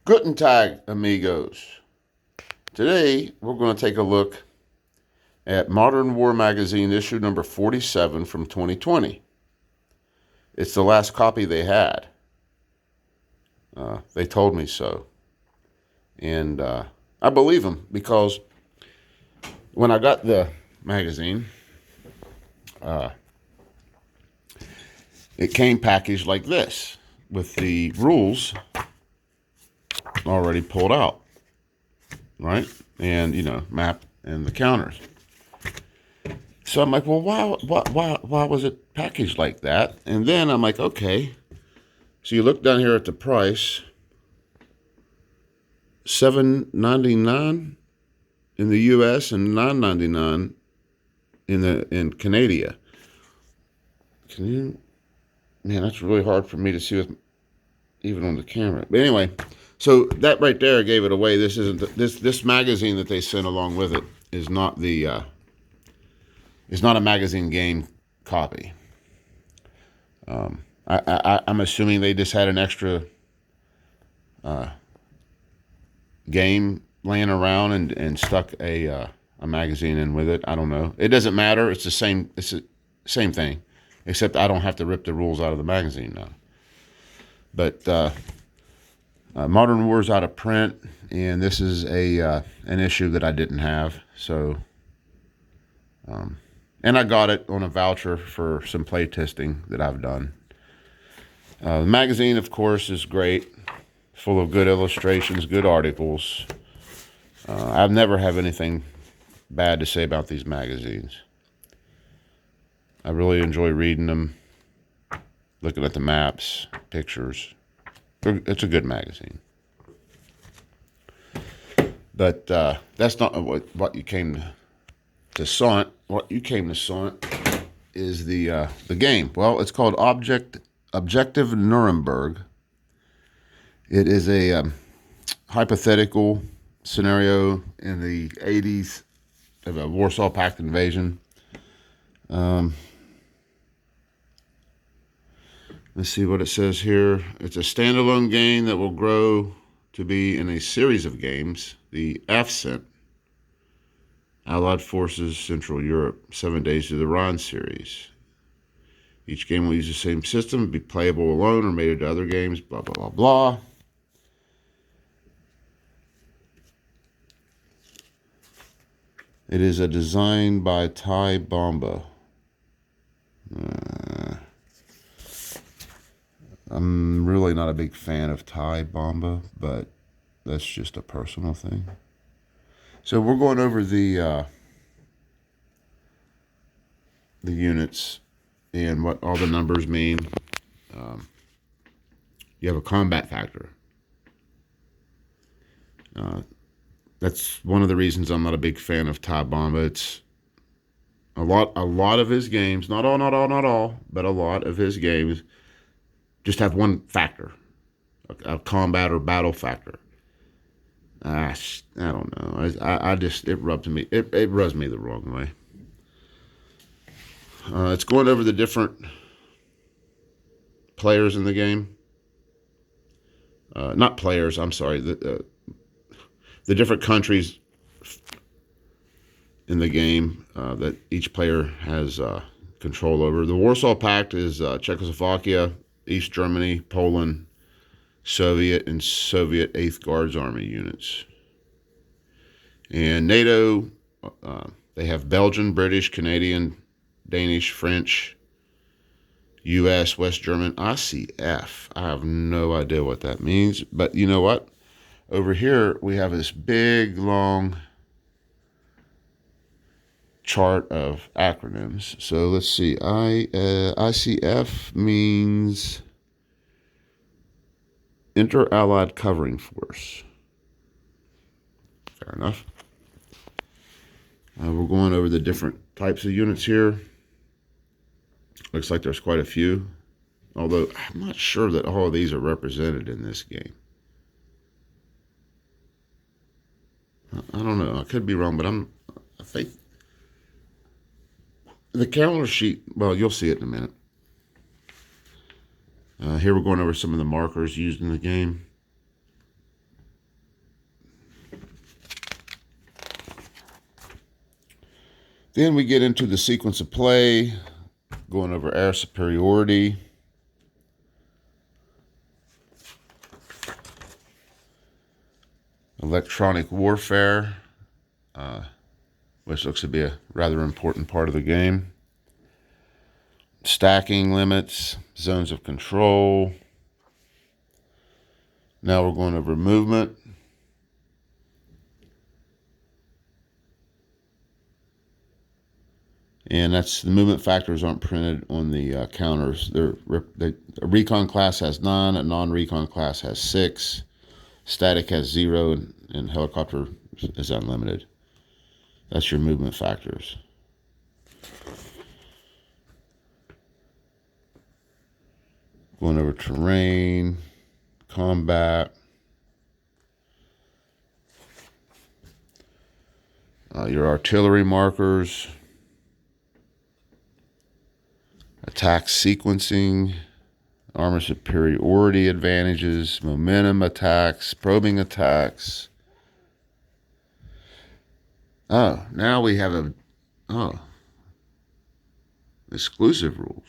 Guten Tag, amigos. Today, we're going to take a look at Modern War Magazine, issue number 47 from 2020. It's the last copy they had. They told me so. And I believe them because when I got the magazine, it came packaged like this with the rules already pulled out, right? And, map and the counters. So I'm like, well, why was it packaged like that? And then I'm like, okay. So you look down here at the price, $7.99 in the U.S. and $9.99 in Canada. Man, that's really hard for me to see with even on the camera. But anyway, so that right there gave it away. This isn't this magazine that they sent along with it is not the. It's not a magazine game copy. I'm assuming they just had an extra game laying around and stuck a magazine in with it. I don't know. It doesn't matter. It's the same. It's the same thing, except I don't have to rip the rules out of the magazine now. But Modern War's out of print, and this is an issue that I didn't have. So. And I got it on a voucher for some play testing that I've done. The magazine, of course, is great, full of good illustrations, good articles. I've never have anything bad to say about these magazines. I really enjoy reading them, looking at the maps, pictures. It's a good magazine. But that's not what you came to Saunt. What you came to Saunt is the game. Well, it's called Objective Nuremberg. It is a hypothetical scenario in the 80s of a Warsaw Pact invasion. Let's see what it says here. It's a standalone game that will grow to be in a series of games. The AFCENT, Allied Forces Central Europe, 7 Days to the Rhine series. Each game will use the same system, be playable alone or made into other games, blah, blah, blah, blah. It is a design by Ty Bomba. I'm really not a big fan of Ty Bomba, but that's just a personal thing. So we're going over the units and what all the numbers mean. You have a combat factor. That's one of the reasons I'm not a big fan of Ty Bomba. It's a lot of his games, not all, but a lot of his games just have one factor, a combat or battle factor. I don't know. I just, it rubs me the wrong way. It's going over the different players in the game. Not players, I'm sorry. The different countries in the game that each player has control over. The Warsaw Pact is Czechoslovakia, East Germany, Poland, Soviet, and Soviet 8th Guards Army units. And NATO, they have Belgian, British, Canadian, Danish, French, U.S., West German, ICF. I have no idea what that means, but you know what? Over here, we have this big, long chart of acronyms. So let's see. ICF means Inter-Allied Covering Force. Fair enough. We're going over the different types of units here. Looks like there's quite a few, although I'm not sure that all of these are represented in this game. I don't know. I could be wrong, but I think the calendar sheet, well, you'll see it in a minute. Here we're going over some of the markers used in the game. Then we get into the sequence of play, going over air superiority. Electronic warfare, which looks to be a rather important part of the game. Stacking limits, zones of control. Now we're going over movement. And that's the movement factors aren't printed on the counters. A recon class has 9, a non-recon class has 6, static has 0, and helicopter is unlimited. That's your movement factors. Going over terrain, combat. Your artillery markers. Attack sequencing, armor superiority advantages, momentum attacks, probing attacks. Oh, now we have exclusive rules.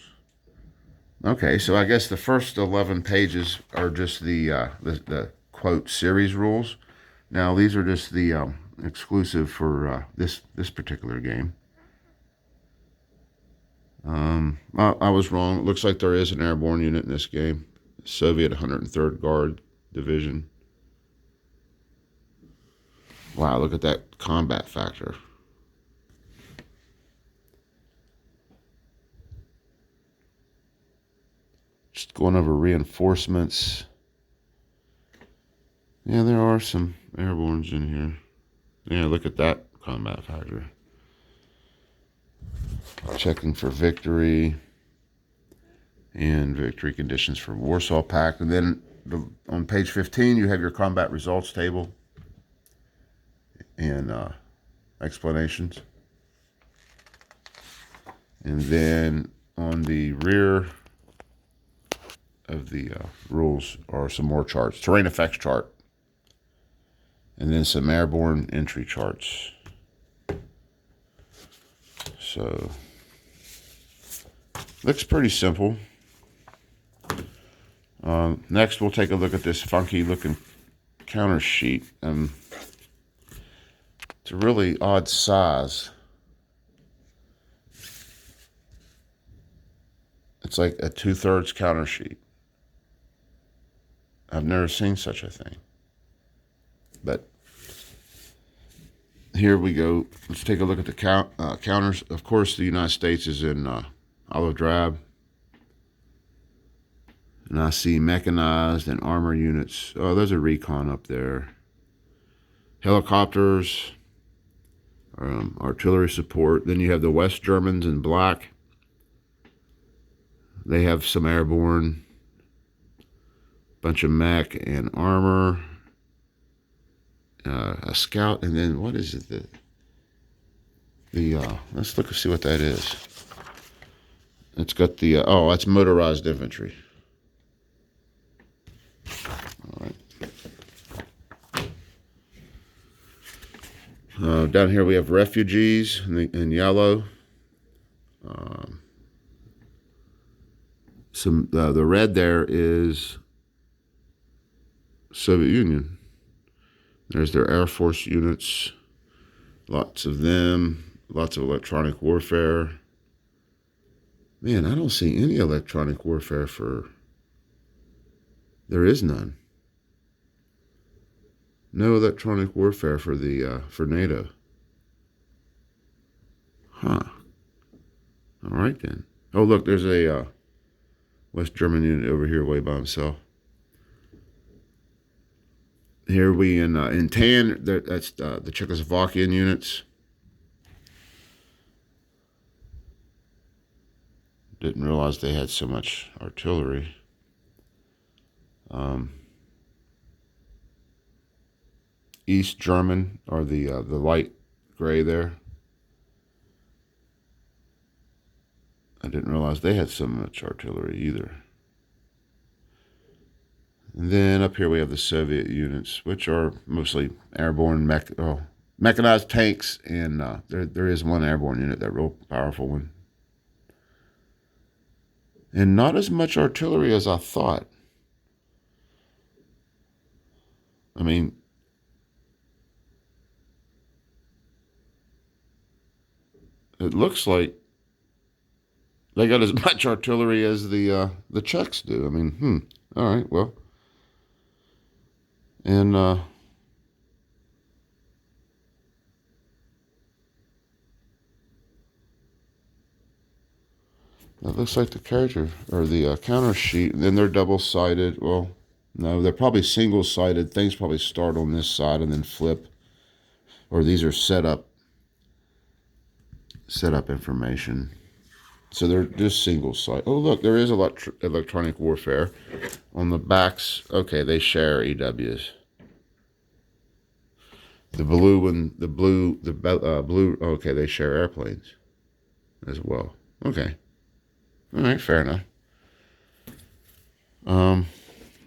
Okay, so I guess the first 11 pages are just the quote series rules. Now these are just the exclusive for this particular game. I was wrong. It looks like there is an airborne unit in this game. Soviet 103rd Guard Division. Wow, look at that combat factor. Just going over reinforcements. Yeah, there are some airbornes in here. Yeah, look at that combat factor. Checking for victory and victory conditions for Warsaw Pact. And then on page 15, you have your combat results table and explanations. And then on the rear of the rules are some more charts. Terrain effects chart. And then some airborne entry charts. So looks pretty simple. Next, we'll take a look at this funky looking counter sheet. It's a really odd size. It's like a 2/3 counter sheet. I've never seen such a thing. But here we go. Let's take a look at the counters. Of course, the United States is in olive drab. And I see mechanized and armor units. Oh, there's a recon up there. Helicopters, artillery support. Then you have the West Germans in black. They have some airborne, bunch of mech and armor. A scout, and then what is it? Let's look and see what that is. It's got the that's motorized infantry. All right. Down here we have refugees in yellow. The red there is Soviet Union. There's their Air Force units, lots of them, lots of electronic warfare. Man, I don't see any electronic warfare there is none. No electronic warfare for for NATO. Huh. All right then. Oh, look, there's a West German unit over here way by himself. Here we in tan, that's the Czechoslovakian units. Didn't realize they had so much artillery. East German, or the light gray there. I didn't realize they had so much artillery either. And then up here we have the Soviet units, which are mostly airborne mech. Oh, mechanized tanks, and there is one airborne unit, that real powerful one. And not as much artillery as I thought. I mean, it looks like they got as much artillery as the Czechs do. I mean, all right, well. And that looks like the character, or the counter sheet. And then they're double-sided. Well, no, they're probably single-sided. Things probably start on this side and then flip. Or these are setup information. So they're just single-sided. Oh, look, there is electronic warfare. On the backs, okay, they share EWs. The blue one, blue, okay, they share airplanes as well. Okay. All right, fair enough. All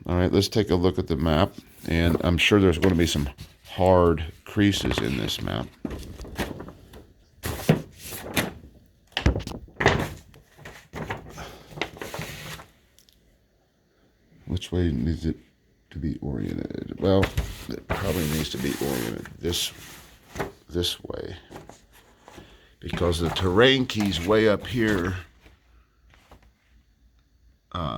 right, let's take a look at the map. And I'm sure there's going to be some hard creases in this map. Which way needs it to be oriented? Well, it probably needs to be oriented this way, because the terrain key's way up here,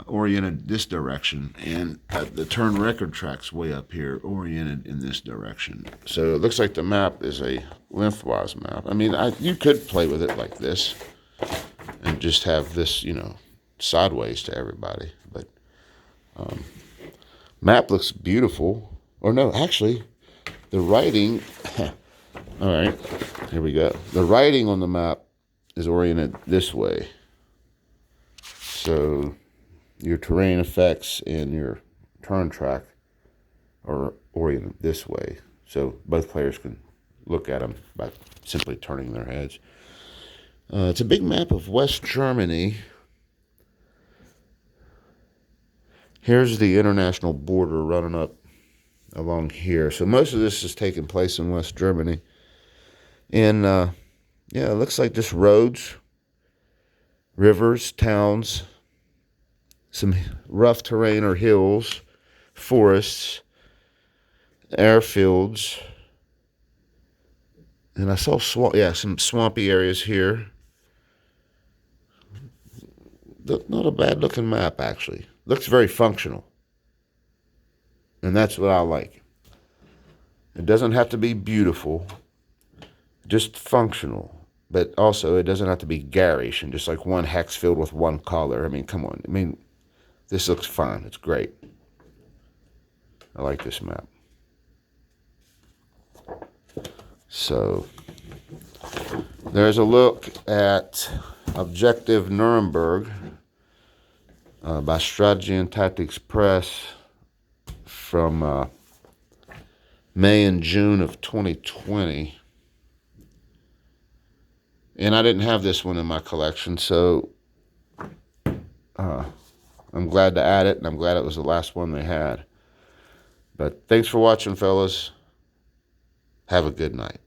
oriented this direction, and the turn record track's way up here, oriented in this direction. So it looks like the map is a lengthwise map. I mean, you could play with it like this and just have this, sideways to everybody. But map looks beautiful. Or no, actually, the writing. All right, here we go. The writing on the map is oriented this way. So your terrain effects and your turn track are oriented this way. So both players can look at them by simply turning their heads. It's a big map of West Germany. Here's the international border running up along here. So most of this is taking place in West Germany. And, yeah, it looks like just roads, rivers, towns, some rough terrain or hills, forests, airfields. And I saw some swampy areas here. Not a bad-looking map, actually. Looks very functional. And that's what I like. It doesn't have to be beautiful, just functional. But also, it doesn't have to be garish and just like one hex filled with one color. I mean, come on. I mean, this looks fine. It's great. I like this map. So, there's a look at Objective Nuremberg by Strategy and Tactics Press from May and June of 2020. And I didn't have this one in my collection, so I'm glad to add it, and I'm glad it was the last one they had. But thanks for watching, fellas. Have a good night.